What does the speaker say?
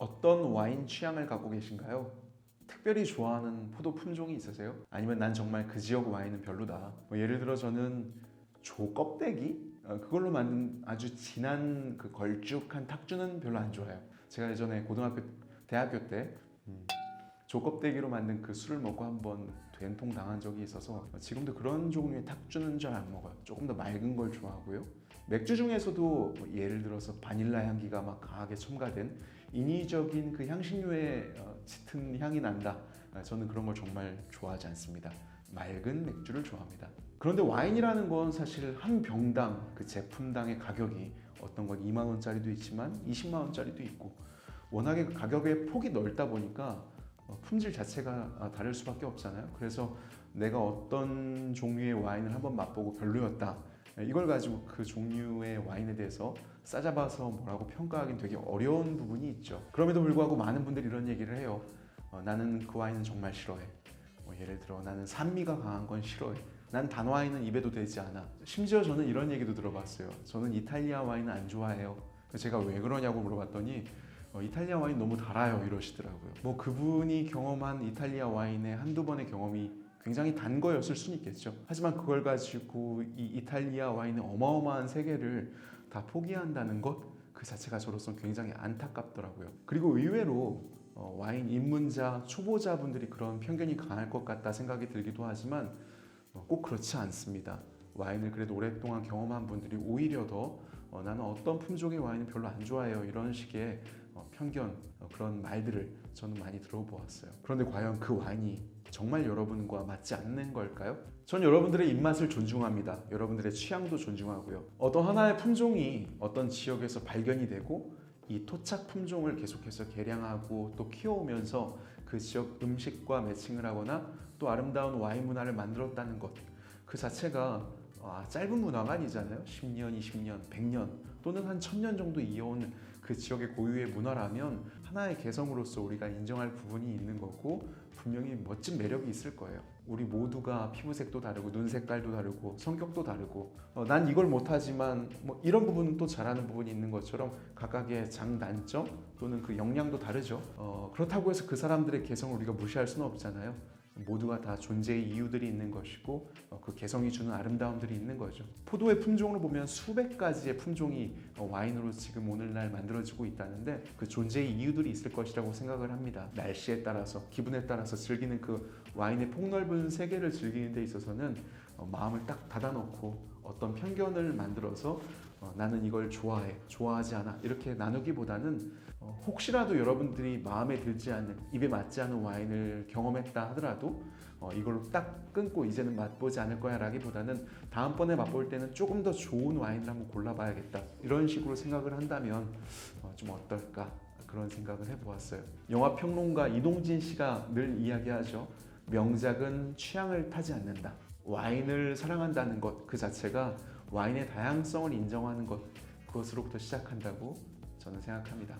어떤 와인 취향을 갖고 계신가요? 특별히 좋아하는 포도 품종이 있으세요? 아니면 난 정말 그 지역 와인은 별로다. 예를 들어 저는 조 껍데기? 그걸로 만든 아주 진한 그 걸쭉한 탁주는 별로 안 좋아해요. 제가 예전에 대학교 때 조 껍데기로 만든 그 술을 먹고 한번 된통 당한 적이 있어서 지금도 그런 종류의 탁주는 잘 안 먹어요. 조금 더 맑은 걸 좋아하고요. 맥주 중에서도 예를 들어서 바닐라 향기가 막 강하게 첨가된 인위적인 그 향신료의 짙은 향이 난다. 저는 그런 걸 정말 좋아하지 않습니다. 맑은 맥주를 좋아합니다. 그런데 와인이라는 건 사실 한 병당 그 제품당의 가격이 어떤 건 2만 원짜리도 있지만 20만 원짜리도 있고 워낙에 그 가격의 폭이 넓다 보니까 품질 자체가 다를 수밖에 없잖아요. 그래서 내가 어떤 종류의 와인을 한번 맛보고 별로였다. 이걸 가지고 그 종류의 와인에 대해서 싸잡아서 뭐라고 평가하기는 되게 어려운 부분이 있죠. 그럼에도 불구하고 많은 분들이 이런 얘기를 해요. 나는 그 와인은 정말 싫어해. 예를 들어 나는 산미가 강한 건 싫어해. 난 단 와인은 입에도 되지 않아. 심지어 저는 이런 얘기도 들어봤어요. 저는 이탈리아 와인은 안 좋아해요. 제가 왜 그러냐고 물어봤더니 이탈리아 와인 너무 달아요 이러시더라고요. 그분이 경험한 이탈리아 와인의 한두 번의 경험이 굉장히 단 거였을 수는 있겠죠. 하지만 그걸 가지고 이 이탈리아 와인의 어마어마한 세계를 다 포기한다는 것 그 자체가 저로서는 굉장히 안타깝더라고요. 그리고 의외로 와인 입문자, 초보자분들이 그런 편견이 강할 것 같다 생각이 들기도 하지만 꼭 그렇지 않습니다. 와인을 그래도 오랫동안 경험한 분들이 오히려 더 나는 어떤 품종의 와인은 별로 안 좋아해요 이런 식의 편견 그런 말들을 저는 많이 들어보았어요. 그런데 과연 그 와인이 정말 여러분과 맞지 않는 걸까요? 전 여러분들의 입맛을 존중합니다. 여러분들의 취향도 존중하고요. 어떤 하나의 품종이 어떤 지역에서 발견이 되고 이 토착 품종을 계속해서 개량하고 또 키워오면서 그 지역 음식과 매칭을 하거나 또 아름다운 와인 문화를 만들었다는 것 그 자체가 짧은 문화가 아니잖아요. 10년, 20년, 100년 또는 한 1000년 정도 이어온 그 지역의 고유의 문화라면 하나의 개성으로서 우리가 인정할 부분이 있는 거고 분명히 멋진 매력이 있을 거예요. 우리 모두가 피부색도 다르고 눈 색깔도 다르고 성격도 다르고 난 이걸 못하지만 이런 부분은 또 잘하는 부분이 있는 것처럼 각각의 장단점 또는 그 역량도 다르죠. 그렇다고 해서 그 사람들의 개성을 우리가 무시할 수는 없잖아요. 모두가 다 존재의 이유들이 있는 것이고 그 개성이 주는 아름다움들이 있는 거죠. 포도의 품종으로 보면 수백 가지의 품종이 와인으로 지금 오늘날 만들어지고 있다는데 그 존재의 이유들이 있을 것이라고 생각을 합니다. 날씨에 따라서 기분에 따라서 즐기는 그 와인의 폭넓은 세계를 즐기는 데 있어서는 마음을 딱 닫아놓고 어떤 편견을 만들어서 나는 이걸 좋아해, 좋아하지 않아 이렇게 나누기보다는 혹시라도 여러분들이 마음에 들지 않는, 입에 맞지 않은 와인을 경험했다 하더라도 이걸로 딱 끊고 이제는 맛보지 않을 거야 라기보다는 다음번에 맛볼 때는 조금 더 좋은 와인을 한번 골라봐야겠다 이런 식으로 생각을 한다면 좀 어떨까 그런 생각을 해보았어요. 영화평론가 이동진 씨가 늘 이야기하죠. 명작은 취향을 타지 않는다. 와인을 사랑한다는 것 그 자체가 와인의 다양성을 인정하는 것 그것으로부터 시작한다고 저는 생각합니다.